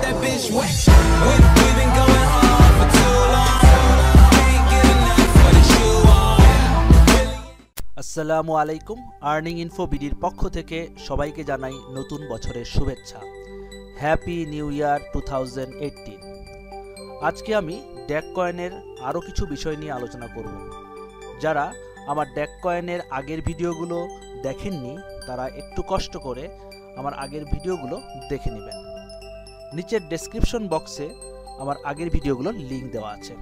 that bitch wet. We've been going hard for too long. Can't get enough of the shoe on. আসসালামু আলাইকুম। Earning info বিডির পক্ষ থেকে সবাইকে জানাই নতুন বছরের শুভেচ্ছা। Happy new year 2018। আজকে আমি ড্যাক কয়েনের আরও কিছু বিষয় নিয়ে আলোচনা করব। যারা আমার ড্যাক কয়েনের আগের ভিডিওগুলো দেখেননি তারা একটু কষ্ট করে আমার আগের ভিডিওগুলো দেখে নেবেন। নিচের ডেসক্রিপশন বক্সে আমার আগের ভিডিওগুলোর লিঙ্ক দেওয়া আছে।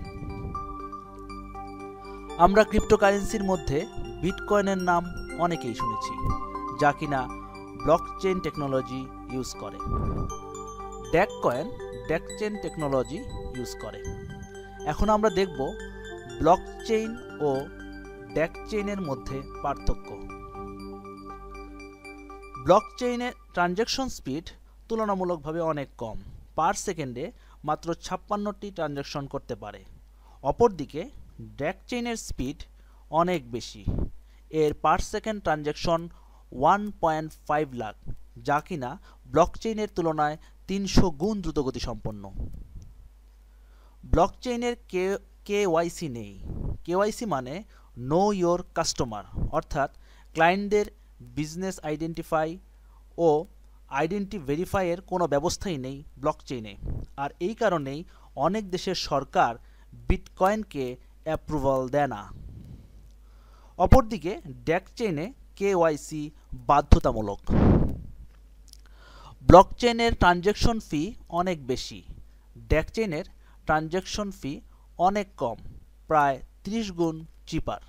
আমরা ক্রিপ্টোকারেন্সির মধ্যে বিটকয়েনের নাম অনেকেই শুনেছি, যা কিনা ব্লকচেইন টেকনোলজি ইউজ করে। DAC coin blockchain technology use করে। এখন আমরা দেখব ব্লকচেইন ও ড্যাক চেইনের মধ্যে পার্থক্য। ব্লকচেইনের ট্রানজ্যাকশন স্পিড তুলনামূলকভাবে অনেক কম, পার সেকেন্ডে মাত্র 56টি ট্রানজ্যাকশন করতে পারে। অপরদিকে ড্যাক চেইনের স্পিড অনেক বেশি, এর পার সেকেন্ড ট্রানজ্যাকশন 1.5 লাখ, যা কিনা ব্লকচেইনের তুলনায় 300 গুণ দ্রুতগতি সম্পন্ন। ব্লকচেইনের কেওয়াইসি নেই। কেওয়াইসি মানে নো ইয়োর কাস্টমার, অর্থাৎ ক্লায়েন্টদের বিজনেস আইডেন্টিফাই ও আইডেন্টি ভেরিফাইয়ের কোনো ব্যবস্থাই নেই ব্লকচেইনে। আর এই কারণেই অনেক দেশের সরকার বিটকয়েনকে অ্যাপ্রুভাল দেয় না। অপরদিকে ড্যাক চেইনে কেওয়াইসি বাধ্যতামূলক। ব্লকচেইনের ট্রানজ্যাকশন ফি অনেক বেশি, ড্যাক চেইনের ট্রানজ্যাকশন ফি অনেক কম, প্রায় 30 গুণ চিপার।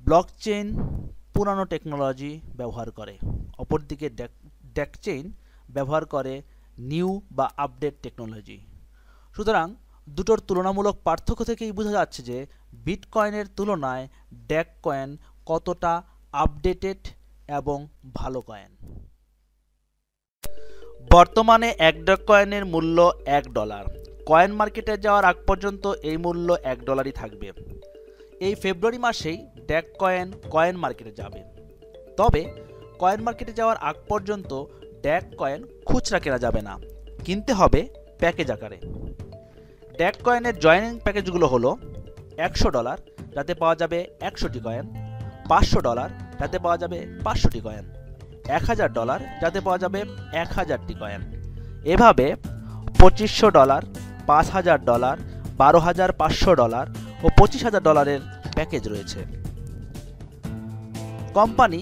ব্লকচেইন পুরানো টেকনোলজি ব্যবহার করে, অপরদিকে ড্যাক চেইন ব্যবহার করে নিউ বা আপডেট টেকনোলজি। সুতরাং দুটোর তুলনামূলক পার্থক্য থেকেই বোঝা যাচ্ছে যে বিটকয়েনের তুলনায় ড্যাক কয়েন কতটা আপডেটেড এবং ভালো কয়েন। বর্তমানে এক ড্যাক কয়েনের মূল্য $1। কয়েন মার্কেটে যাওয়ার আগ পর্যন্ত এই মূল্য $1ই থাকবে। এই ফেব্রুয়ারি মাসেই ড্যাক কয়েন মার্কেটে যাবে। তবে কয়েন মার্কেটে যাওয়ার আগ পর্যন্ত ড্যাক কয়েন খুচরা কেনা যাবে না, কিনতে হবে প্যাকেজ আকারে। ড্যাক কয়েনের জয়েনিং প্যাকেজগুলো হলো $100, যাতে পাওয়া যাবে 100টি কয়েন, $500, যাতে পাওয়া যাবে 500টি কয়েন, $1000, যাতে পাওয়া যাবে 1000টি কয়েন। এভাবে $2500, $5000, $12500 ও $25000 প্যাকেজ রয়েছে। কোম্পানি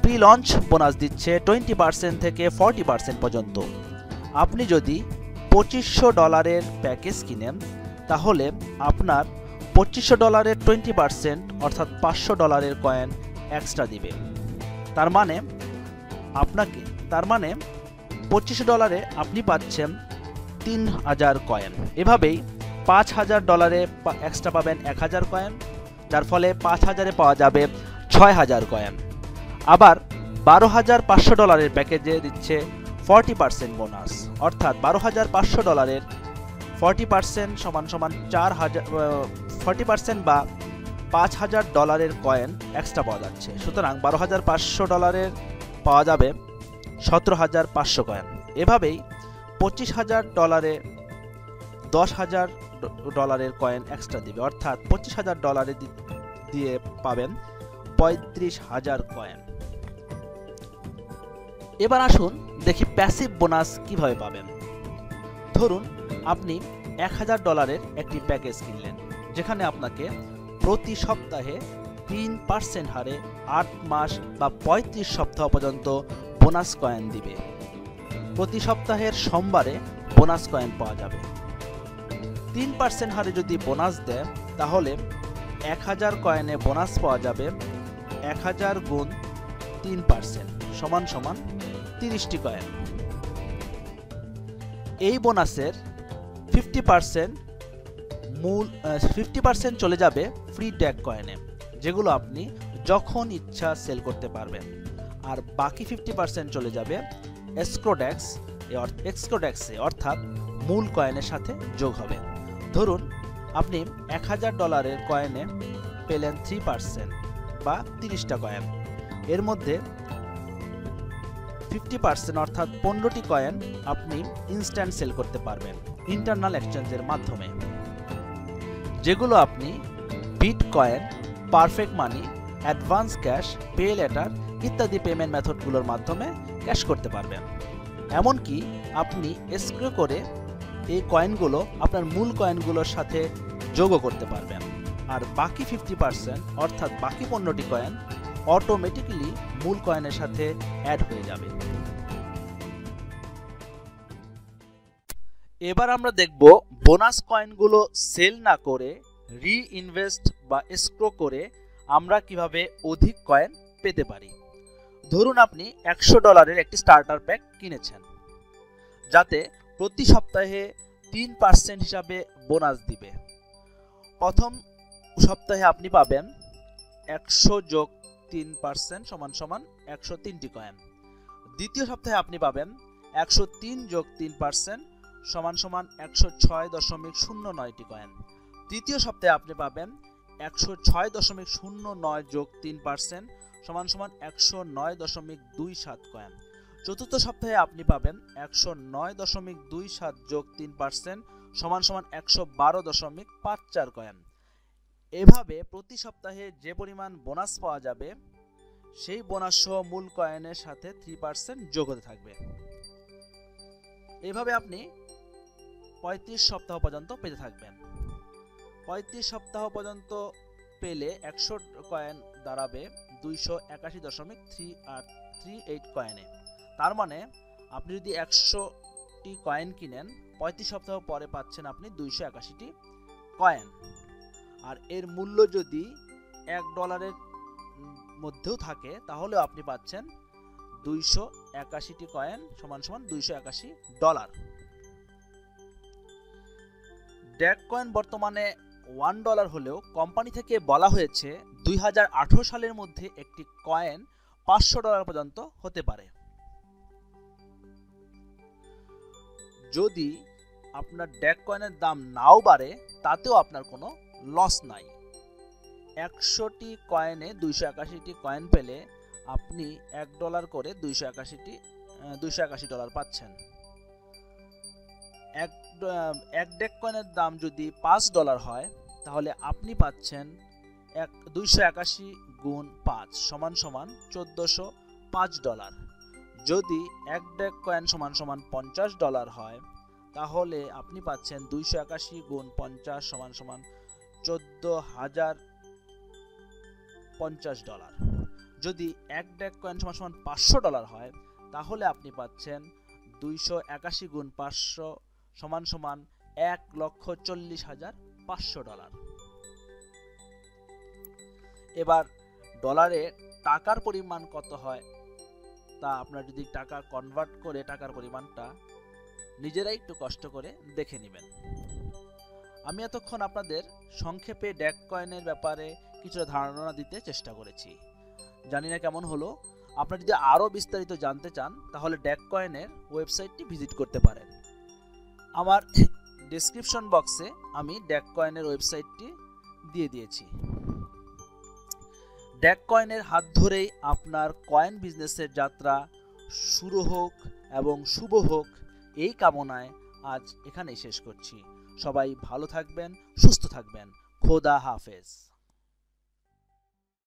প্রি লঞ্চ বোনাস দিচ্ছে 20% থেকে 40% পর্যন্ত। আপনি যদি $2500 প্যাকেজ কিনেন তাহলে আপনার $2500 20% অর্থাৎ $500 কয়েন এক্সট্রা দিবে। তার মানে $2500 আপনি পাচ্ছেন 3000 কয়েন। এভাবেই $5000 এক্সট্রা পাবেন 1000 কয়েন, যার ফলে 5000-এ পাওয়া যাবে 6000 কয়েন। আবার $12500 প্যাকেজে দিচ্ছে 40% বোনাস, অর্থাৎ $12500 40% সমান 40% বা $5000 কয়েন এক্সট্রা পাওয়া যাচ্ছে। সুতরাং $12500 পাওয়া যাবে 17500 কয়েন। এভাবেই $25000 $10000 কয়েন এক্সট্রা দিবে, অর্থাৎ $25000 দিয়ে পাবেন 35000 কয়েন। এবার আসুন দেখি প্যাসিভ বোনাস কিভাবে পাবেন। ধরুন আপনি $1000 একটি প্যাকেজ কিনলেন, যেখানে আপনাকে প্রতি সপ্তাহে 3% হারে 8 মাস বা 35 সপ্তাহ পর্যন্ত বোনাস কয়েন দিবে। প্রতি সপ্তাহের সোমবারে বোনাস কয়েন পাওয়া যাবে। 3% হারে যদি বোনাস দেয় তাহলে 1000 কয়েনে বোনাস পাওয়া যাবে 1000 গুণ 3% সমান 30টি কয়েন। এই বোনাসের 50% চলে যাবে ফ্রি ড্যাক কয়েনে, যেগুলো আপনি যখন ইচ্ছা সেল করতে পারবেন। আর বাকি 50% চলে যাবে এক্সকোডেক্সে, অর্থাৎ মূল কয়েনের সাথে যোগ হবে। ধরুন আপনি $1000 কয়েনে পেলেন 3% বা 30টা কয়েন। এর মধ্যে 50% অর্থাৎ 15টি কয়েন আপনি ইনস্ট্যান্ট সেল করতে পারবেন ইন্টারনাল এক্সচেঞ্জের মাধ্যমে, যেগুলো আপনি বিটকয়েন, পারফেক্ট মানি, অ্যাডভান্স ক্যাশ, পে লেটার ইত্যাদি পেমেন্ট মেথডগুলোর মাধ্যমে ক্যাশ করতে পারবেন। এমনকি আপনি এসক্রো করে এই কয়েনগুলো আপনার মূল কয়েনগুলোর সাথে যোগও করতে পারবেন। আর বাকি 50% অর্থাৎ বাকি 15টি কয়েন অটোমেটিক্যালি মূল কয়েনের সাথে অ্যাড হয়ে যাবে। এবার আমরা দেখব বোনাস কয়েনগুলো সেল না করে রিইনভেস্ট বা এসক্রো করে আমরা কিভাবে অধিক কয়েন পেতে পারি। ধরুন আপনি $100 একটি স্টার্টার প্যাক কিনেছেন, যাতে প্রতি সপ্তাহে 3% হিসাবে বোনাস দিবে। প্রথম সপ্তাহে আপনি পাবেন 100 যোগ 3% সমান সমান 103টি কয়েন। দ্বিতীয় সপ্তাহে আপনি পাবেন 103 যোগ 3% সমান সমান 106.09টি কয়েন। তৃতীয় সপ্তাহে আপনি পাবেন 106.09 যোগ 3% সমান সমান 109.27 কয়েন। চতুর্থ সপ্তাহে আপনি পাবেন 109.27 যোগ 3% সমান সমান 112.54 কয়েন। এভাবে প্রতি সপ্তাহে যে পরিমাণ বোনাস পাওয়া যাবে সেই বোনাস সহ মূল কয়েনের সাথে 3% যোগ হতে থাকবে। এভাবে আপনি 35 সপ্তাহ পর্যন্ত পেতে থাকবেন। 35 সপ্তাহ পর্যন্ত পেলে 100 কয়েন দাঁড়াবে 281.38 কয়েনে। তার মানে আপনি যদি 100টি কয়েন কিনেন, 35 সপ্তাহ পরে পাচ্ছেন আপনি 281টি কয়েন। আর এর মূল্য যদি $1 মধ্যেও থাকে তাহলে আপনি পাচ্ছেন 281টি কয়েন সমান সমান $281। ড্যাক কয়েন বর্তমানে $1 হলেও কোম্পানি থেকে বলা হয়েছে 2018 সালের মধ্যে একটি কয়েন $500 পর্যন্ত হতে পারে। যদি আপনার ড্যাক কয়েনের দাম নাও বাড়ে তাতেও আপনার কোনো লস নাই। 100টি কয়েনে 281টি কয়েন পেলে আপনি $1 করে $281 পাচ্ছেন। এক ড্যাক কয়েনের দাম যদি $5 হয় তাহলে আপনি পাচ্ছেন 281 গুণ 5 সমান সমান $1405। যদি এক ড্যাক কয়েন সমান সমান $50 হয় তাহলে আপনি পাচ্ছেন 281 গুণ 50 সমান সমান $14,050। যদি এক ড্যাক কয়েন সমান সমান $500 হয় তাহলে আপনি পাচ্ছেন 281 গুণ 500 সমান সমান $1,40,500। এবার ডলারে টাকার পরিমাণ কত হয় তা আপনারা যদি টাকা কনভার্ট করে টাকার পরিমাণটা নিজেরাই একটু কষ্ট করে দেখে নেবেন। আমি এতক্ষণ আপনাদের সংক্ষেপে ড্যাক কয়েনের ব্যাপারে কিছুটা ধারণা দিতে চেষ্টা করেছি। জানি না কেমন হলো। আপনারা যদি আরও বিস্তারিত জানতে চান তাহলে ড্যাক কয়েনের ওয়েবসাইটটি ভিজিট করতে পারেন। আমার ডেসক্রিপশন বক্সে আমি ড্যাক কয়েনের ওয়েবসাইটটি দিয়ে দিয়েছি। ড্যাক কয়েনের হাত ধরেই আপনার কয়েন বিজনেসের যাত্রা শুরু হোক এবং শুভ হোক, এই কামনায় আজ এখানেই শেষ করছি। সবাই ভালো থাকবেন, সুস্থ থাকবেন। খোদা হাফেজ।